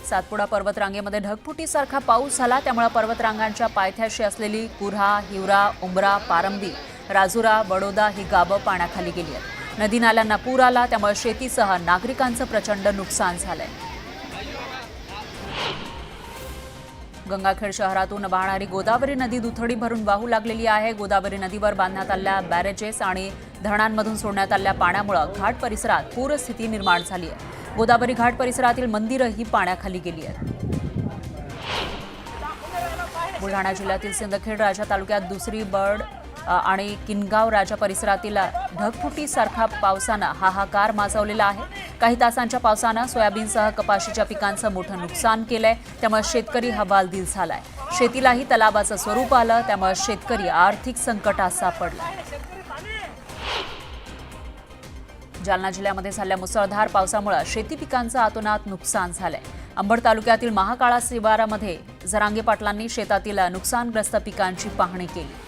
सातपुडा पर्वतरांगेमध्ये ढगफुटीसारखा पाऊस झाला, त्यामुळे पर्वतरांगांच्या पायथ्याशी असलेली कुऱ्हा, हिवरा, उंबरा, पारंबी, राजुरा, बडोदा ही गावं पाण्याखाली गेली आहेत। नदी नाल्यांना पूर आला, त्यामुळे शेतीसह नागरिकांचं प्रचंड नुकसान झालंय। गंगाखेड शहरातून वाहणारी गोदावरी नदी दुथडी भरून वाहू लागलेली आहे। गोदावरी नदीवर बांधण्यात आलेल्या बॅरेजेस आणि धरणांमधून सोडण्यात आलेल्या पाण्यामुळे घाट परिसरात पूरस्थिती निर्माण झाली आहे। गोदावरी घाट परिसरातील मंदिरंही पाण्याखाली गेली आहेत। बुलढाणा जिल्ह्यातील सिंदखेड राजा तालुक्यात दुसरी बर्ड आणि किनगाव राजा परिसरातील ढगफुटीसारखा पावसानं हाहाकार माजवलेला आहे। काही तासांच्या पावसानं सोयाबीनसह कपाशीच्या पिकांचं मोठं नुकसान केलंय, त्यामुळे शेतकरी हवालदिल झालाय। शेतीलाही तलावाचं स्वरूप आलं, त्यामुळे शेतकरी आर्थिक संकटात सापडलाय। जालना जिल्ह्यामध्ये झालेल्या मुसळधार पावसामुळे शेती पिकांचं अतोनात नुकसान झालंय। अंबड तालुक्यातील महाकाळा शिवारामध्ये जरांगे पाटलांनी शेतातील नुकसानग्रस्त पिकांची पाहणी केली।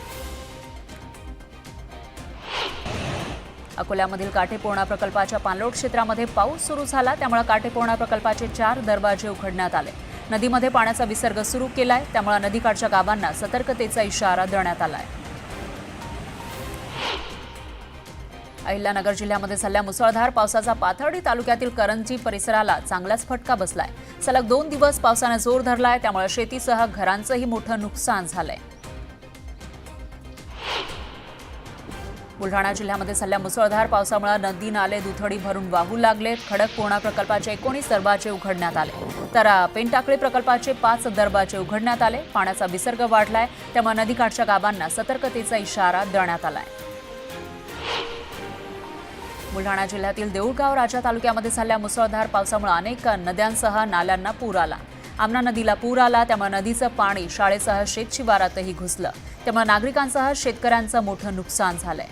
अकोल्यामधील काटेपूर्णा प्रकल्पाच्या पाणलोट क्षेत्रामध्ये पाऊस सुरू झाला, त्यामुळे काटेपूर्णा प्रकल्पाचे 4 दरवाजे उघडण्यात आले। नदीमध्ये पाण्याचा विसर्ग सुरू केलाय, त्यामुळे नदीकाठच्या गावांना सतर्कतेचा इशारा देण्यात आलाय। अहिल्यानगर जिल्ह्यामध्ये झालेल्या मुसळधार पावसाचा पाथर्डी तालुक्यातील करंजी परिसराला चांगलाच फटका बसलाय। सलग 2 दिवस पावसाने जोर धरलाय, त्यामुळे शेतीसह घरांचंही मोठं नुकसान झालंय। बुलढाणा जिल्ह्यामध्ये झालेल्या मुसळधार पावसामुळे नदी नाले दुथडी भरून वाहू लागलेत। खडकपूर्णा प्रकल्पाचे 19 दरवाजे उघडण्यात आले, तर पेनटाकळी प्रकल्पाचे 5 दरवाजे उघडण्यात आले। पाण्याचा विसर्ग वाढलाय, त्यामुळे नदीकाठच्या गावांना सतर्कतेचा इशारा देण्यात आलाय। बुलढाणा जिल्ह्यातील देऊळगाव राजा तालुक्यामध्ये झालेल्या मुसळधार पावसामुळे अनेक नद्यांसह नाल्यांना पूर आला। आमना नदीला पूर आला, त्यामुळे नदीचं पाणी शाळेसह शेतशिवारातही घुसलं, त्यामुळे नागरिकांसह शेतकऱ्यांचं मोठं नुकसान झालंय।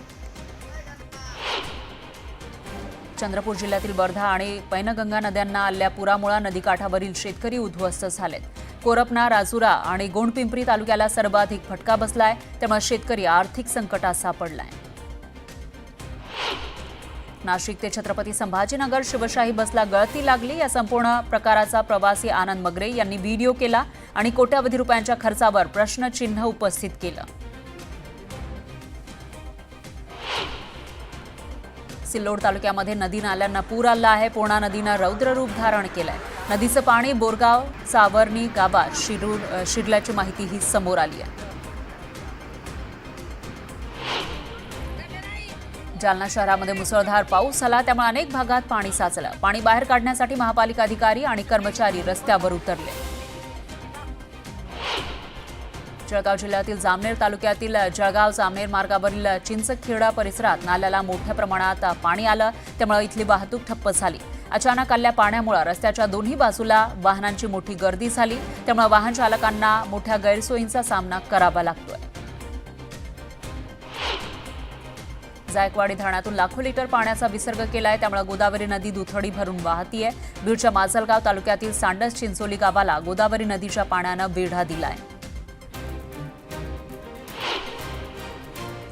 चंद्रपूर जिल्ह्यातील वर्धा आणि पैनगंगा नद्यांना आलेल्या पुरामुळे नदीकाठावरील शेतकरी उद्ध्वस्त झालेत। कोरपना, राजुरा आणि गोंडपिंपरी तालुक्याला सर्वाधिक फटका बसलाय, त्यामुळे शेतकरी आर्थिक संकटात सापडलाय। नाशिक ते छत्रपती संभाजीनगर शिवशाही बसला गळती लागली। या संपूर्ण प्रकाराचा प्रवासी आनंद मगरे यांनी व्हिडिओ केला आणि कोट्यावधी रुपयांच्या खर्चावर प्रश्नचिन्ह उपस्थित केलं। सिल्लोड तालुक्यामध्ये नदी नाल्यांना पूर आला आहे। पूर्णा नदीनं रौद्र रूप धारण केलंय। नदीचं पाणी बोरगाव, सावर्णी गावात शिरल्याची माहितीही समोर आली आहे। जालना शहरामध्ये मुसळधार पाऊस झाला, त्यामुळे अनेक भागात पाणी साचलं। पाणी बाहेर काढण्यासाठी महापालिका अधिकारी आणि कर्मचारी रस्त्यावर उतरले। जळगाव जिल्ह्यातील जामनेर तालुक्यातील जळगाव जामनेर मार्गावरील चिंचखेडा परिसरात नाल्याला मोठ्या प्रमाणात पाणी आलं, त्यामुळे इथली वाहतूक ठप्प झाली। अचानक आलेल्या पाण्यामुळे रस्त्याच्या दोन्ही बाजूला वाहनांची मोठी गर्दी झाली, त्यामुळे वाहन चालकांना मोठ्या गैरसोयींचा सामना करावा लागतोय। जायकवाडी धरणातून लाखो लिटर पाण्याचा विसर्ग केलाय, त्यामुळे गोदावरी नदी दुथडी भरून वाहतीये। बीडच्या माजलगाव तालुक्यातील सांडस चिंचोली गावाला गोदावरी नदीच्या पाण्यानं वेढा दिलाय।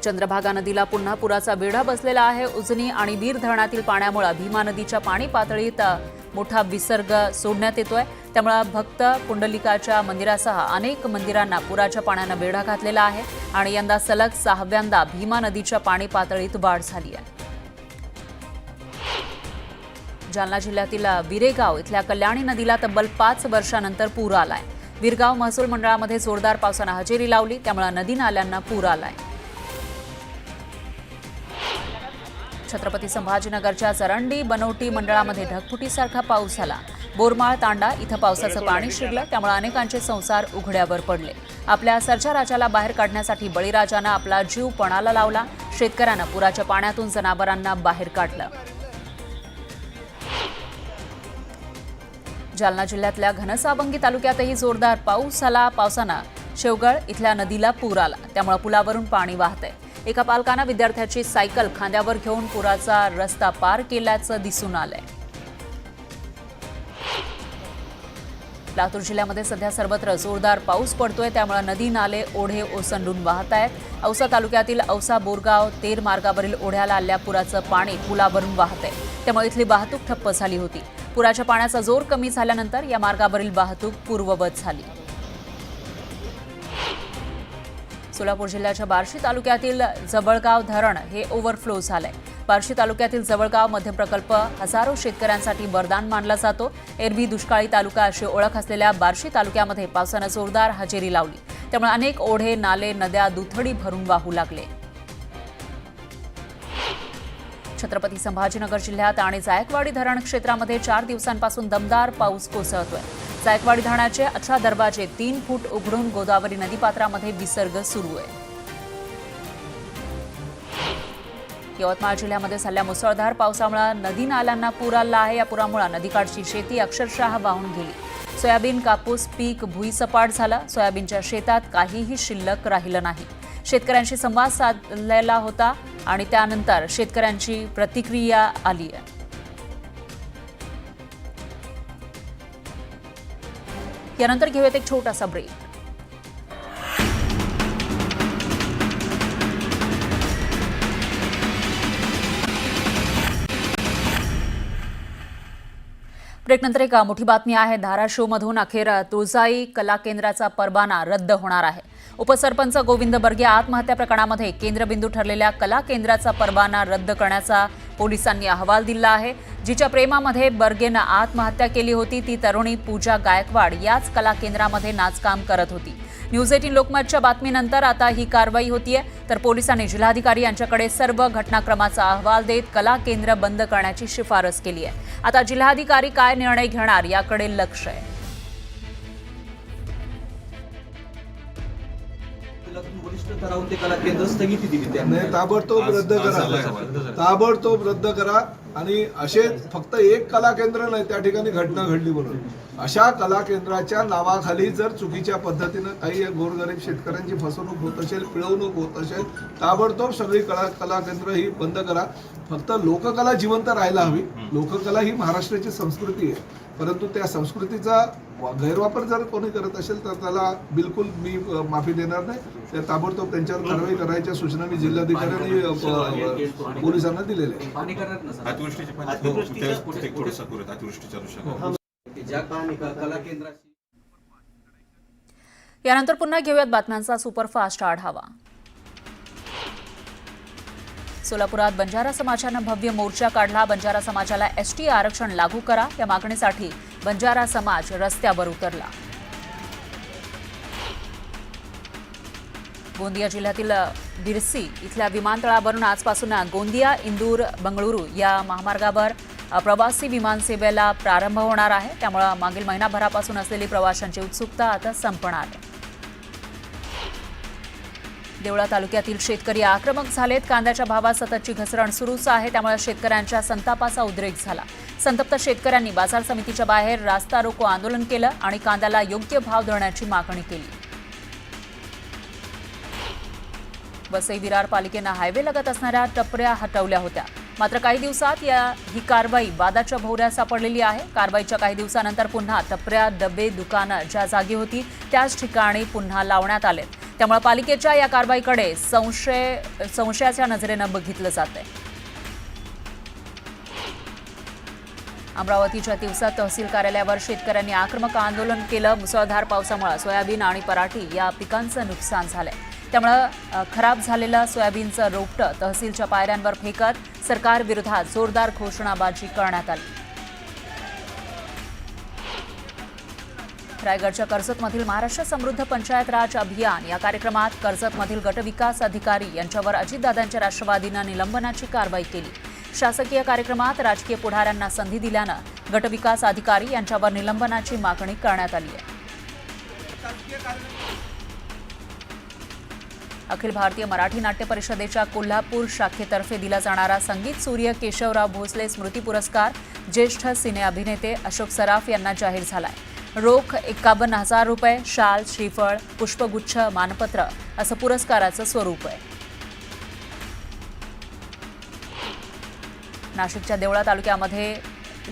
चंद्रभागा नदीला पुन्हा पुराचा वेढा बसलेला आहे। उजनी आणि वीर धरणातील पाण्यामुळे भीमा नदीच्या पाणी पातळीत मोठा विसर्ग सोडण्यात येतोय, त्यामुळे भक्त पुंडलिकाच्या मंदिरासह अनेक मंदिरांना पुराच्या पाण्यानं वेढा घातलेला आहे आणि यंदा सलग 6व्यांदा भीमा नदीच्या पाणी पातळीत वाढ झाली आहे। जालना जिल्ह्यातील विरेगाव इथल्या कल्याणी नदीला तब्बल 5 वर्षांनंतर पूर आलाय। विरगाव महसूल मंडळामध्ये जोरदार पावसानं हजेरी लावली, त्यामुळे नदी नाल्यांना पूर आलाय। छत्रपती संभाजीनगरच्या चरंडी बनवटी मंडळामध्ये ढगफुटीसारखा पाऊस झाला। बोरमाळ तांडा इथं पावसाचं पाणी शिरलं, त्यामुळे अनेकांचे संसार उघड्यावर पडले। आपल्या सरच्या राजाला बाहेर काढण्यासाठी बळीराजानं आपला जीव पणाला लावला। शेतकऱ्यांना पुराच्या पाण्यातून जनावरांना बाहेर काढलं। जालना जिल्ह्यातल्या घनसावंगी तालुक्यातही जोरदार पाऊस झाला। पावसानं शेवगळ इथल्या नदीला पूर आला, त्यामुळे पुलावरून पाणी वाहतंय। एका पालकानं विद्यार्थ्याची सायकल खांद्यावर घेऊन पुराचा रस्ता पार केल्याचं दिसून आलंय। लातूर जिल्ह्यामध्ये सध्या सर्वत्र जोरदार पाऊस पडतोय, त्यामुळे नदी नाले ओढे ओसंडून वाहत आहेत। औसा तालुक्यातील औसा बोरगाव तेर मार्गावरील ओढ्याला आलेल्या पुराचं पाणी पुलावरून वाहतंय, त्यामुळे इथली वाहतूक ठप्प झाली होती। पुराच्या पाण्याचा जोर कमी झाल्यानंतर या मार्गावरील वाहतूक पूर्ववत झाली. सोलापूर जिल्ह्याच्या बार्शी तालुक्यातील जवळगाव धरण हे ओव्हरफ्लो झालंय. बार्शी तालुक्यातील जवळगाव मध्यम प्रकल्प हजारो शेतकऱ्यांसाठी वरदान मानला जातो. एरवी दुष्काळी तालुका अशी ओळख असलेल्या बार्शी तालुक्यामध्ये पावसानं जोरदार हजेरी लावली. त्यामुळे अनेक ओढे, नाले, नद्या दुथडी भरून वाहू लागले. छत्रपती संभाजीनगर जिल्ह्यात आणि जायकवाडी धरण क्षेत्रामध्ये 4 दिवसांपासून दमदार पाऊस कोसळतोय. जायकवाडी धरणाचे 18 दरवाजे 3 फूट उघडून गोदावरी नदीपात्रामध्ये विसर्ग सुरू आहे. यवतमाळ जिल्ह्यामध्ये झालेल्या मुसळधार पावसामुळे नदी नाल्यांना पूर आला आहे. या पुरामुळे नदीकाठची शेती अक्षरशः वाहून गेली. सोयाबीन, कापूस पीक भुईसपाट झालं. सोयाबीनच्या शेतात काहीही शिल्लक राहिलं नाही. शेतकऱ्यांशी संवाद साधलेला होता आणि त्यानंतर शेतकऱ्यांची प्रतिक्रिया आली आहे. यानंतर घेऊयात एक छोटासा ब्रेक. ब्रेकनंतर एक मोठी बातमी आहे. धाराशिवमधून अखेर तुळजाई कला केंद्राचा परवाना रद्द होणार आहे. उपसरपंच गोविंद बर्गे आत्महत्या प्रकरणामध्ये केंद्रबिंदू ठरलेल्या कला केंद्राचा परवाना रद्द करण्याचा पोलिसांनी अहवाल दिला आहे. जिच्या प्रेमामध्ये बर्गेनं आत्महत्या केली होती ती तरुणी पूजा गायकवाड याच कला केंद्रामध्ये नाचकाम करत होती. न्यूज 18 लोकमतच्या बातमीनंतर आता ही कारवाई होतीये. तर पोलिसांनी जिल्हाधिकारी यांच्याकडे सर्व घटनाक्रमाचा अहवाल देत कला केंद्र बंद करण्याची शिफारस केली आहे. आता जिल्हाधिकारी काय निर्णय घेणार याकडे लक्ष आहे. ताबडतोब रद्द करा आणि असे फक्त एक कला केंद्र नाही त्या ठिकाणी घटना घडली म्हणून अशा कला केंद्राच्या नावाखाली जर चुकीच्या पद्धतीनं काही गोरगरीब शेतकऱ्यांची फसवणूक होत असेल, पिळवणूक होत असेल, ताबडतोब सगळी कला केंद्र ही बंद करा. फक्त लोककला जिवंत राहायला हवी. लोककला ही महाराष्ट्राची संस्कृती आहे, परंतु त्या संस्कृतीचा गैरवापर जर कोणी करत असेल तर त्याला बिलकुल मी माफी देणार नाही. त्या ताबडतोब त्यांच्यावर कारवाई करायच्या सूचना मी जिल्हाधिकाऱ्यांनी पोलिसांना दिलेल्या आहेत. यानंतर पुन्हा घेऊयात बातम्यांचा सुपरफास्ट आढावा. सोलापुरात बंजारा समाजानं भव्य मोर्चा काढला. बंजारा समाजाला एसटी आरक्षण लागू करा या मागणीसाठी बंजारा समाज रस्त्यावर उतरला. गोंदिया जिल्ह्यातील बिरसी इथल्या विमानतळावरून आजपासून गोंदिया, इंदूर, बंगळुरू या महामार्गावर प्रवासी विमानसेवेला प्रारंभ होणार आहे. त्यामुळे मागील महिनाभरापासून असलेली प्रवाशांची उत्सुकता आता संपणार आहे. देवळा तालुक्यातील शेतकरी आक्रमक झालेत. कांद्याच्या भावात सततची घसरण सुरूच आहे. त्यामुळे शेतकऱ्यांच्या संतापाचा उद्रेक झाला. संतप्त शेतकऱ्यांनी बाजार समितीच्या बाहेर रास्ता रोको आंदोलन केलं आणि कांद्याला योग्य भाव देण्याची मागणी केली. वसई विरार पालिकेनं हायवे लगत असणाऱ्या टपऱ्या हटवल्या होत्या. मात्र काही दिवसात ही कारवाई वादाच्या भोवऱ्यात सापडलेली आहे. कारवाईच्या काही दिवसानंतर पुन्हा टपऱ्या, डबे, दुकानं ज्या जागी होती त्याच ठिकाणी पुन्हा लावण्यात आले. त्यामुळे पालिकेच्या या कारवाईकडे संशयाच्या नजरेनं बघितलं जातंय. अमरावतीच्या तिवसा तहसील कार्यालयावर शेतकऱ्यांनी आक्रमक आंदोलन केलं. मुसळधार पावसामुळे सोयाबीन आणि पराठी या पिकांचं नुकसान झालंय. त्यामुळे खराब झालेलं सोयाबीनचं रोपटं तहसीलच्या पायऱ्यांवर फेकत सरकारविरोधात जोरदार घोषणाबाजी करण्यात आली. रायगडच्या कर्जतमधील महाराष्ट्र समृद्ध पंचायत राज अभियान या कार्यक्रमात कर्जतमधील गटविकास अधिकारी यांच्यावर अजितदादांच्या राष्ट्रवादीनं निलंबनाची कारवाई केली. शासकीय कार्यक्रमात राजकीय पुढाऱ्यांना संधी दिल्यानं गटविकास अधिकारी यांच्यावर निलंबनाची मागणी करण्यात आली आहे. अखिल भारतीय मराठी नाट्य परिषदेच्या कोल्हापूर शाखेतर्फे दिला जाणारा संगीत सूर्य केशवराव भोसले स्मृती पुरस्कार ज्येष्ठ सिने अभिनेते अशोक सराफ यांना जाहीर झालाय. रोख 51,000 रुपये, शाल, श्रीफळ, पुष्पगुच्छ, मानपत्र असं पुरस्काराचं स्वरूप आहे. नाशिकच्या देवळा तालुक्यामध्ये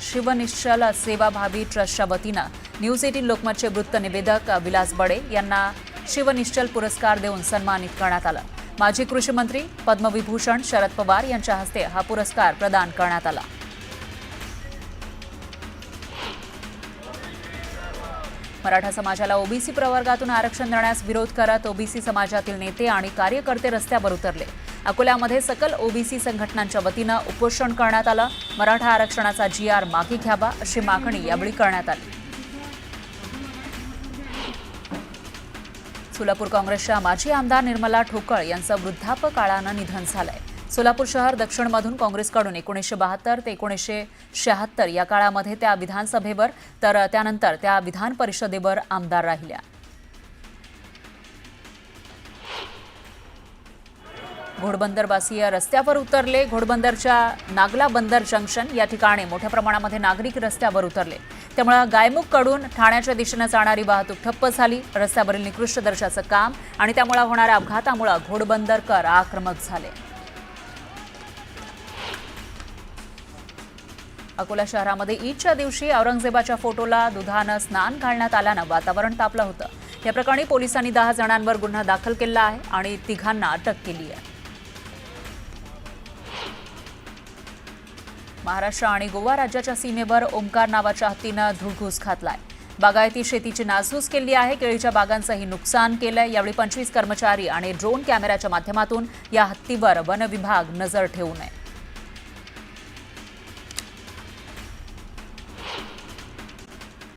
शिवनिश्चल सेवाभावी ट्रस्टच्या वतीनं न्यूज 18 लोकमतचे वृत्त निवेदक विलास बडे यांना शिवनिश्चल पुरस्कार देऊन सन्मानित करण्यात आलं. माजी कृषी मंत्री पद्मविभूषण शरद पवार यांच्या हस्ते हा पुरस्कार प्रदान करण्यात आला. मराठा समाजाला ओबीसी प्रवर्गातून आरक्षण देण्यास विरोध करत ओबीसी समाजातील नेते आणि कार्यकर्ते रस्त्यावर उतरले. अकोल्यामध्ये सकल ओबीसी संघटनांच्या वतीनं उपोषण करण्यात आलं. मराठा आरक्षणाचा GR मागे घ्यावा अशी मागणी यावेळी करण्यात आली. सोलापूर काँग्रेसच्या माजी आमदार निर्मला ठोकळ यांचं वृद्धापकाळानं निधन झालंय. सोलापूर शहर दक्षिणमधून काँग्रेसकडून 1972 ते 1976 या काळामध्ये त्या विधानसभेवर तर त्यानंतर त्या विधान परिषदेवर आमदार राहिल्या. घोडबंदरवासीय रस्त्यावर उतरले. घोडबंदरच्या नागला बंदर जंक्शन या ठिकाणी मोठ्या प्रमाणामध्ये नागरिक रस्त्यावर उतरले. त्यामुळे गायमुखकडून ठाण्याच्या दिशेने जाणारी वाहतूक ठप्प झाली. रस्त्यावरील निकृष्ट दर्जाचं काम आणि त्यामुळे होणाऱ्या अपघातामुळे घोडबंदरकर आक्रमक झाले. अकोला शहरामध्ये ईदच्या दिवशी औरंगजेबाच्या फोटोला दुधानं स्नान घालण्यात आल्यानं वातावरण तापलं होतं. या प्रकरणी पोलिसांनी 10 जणांवर गुन्हा दाखल केला आहे आणि 3घांना अटक केली आहे. महाराष्ट्र आणि गोवा राज्याच्या सीमेवर ओमकार नावाच्या हत्तीनं धुडघूस घातलाय. बागायती शेतीची नासधूस केली आहे. केळीच्या बागांचंही नुकसान केलंय. यावेळी 25 कर्मचारी आणि ड्रोन कॅमेऱ्याच्या माध्यमातून या हत्तीवर वन विभाग नजर ठेवून आहे.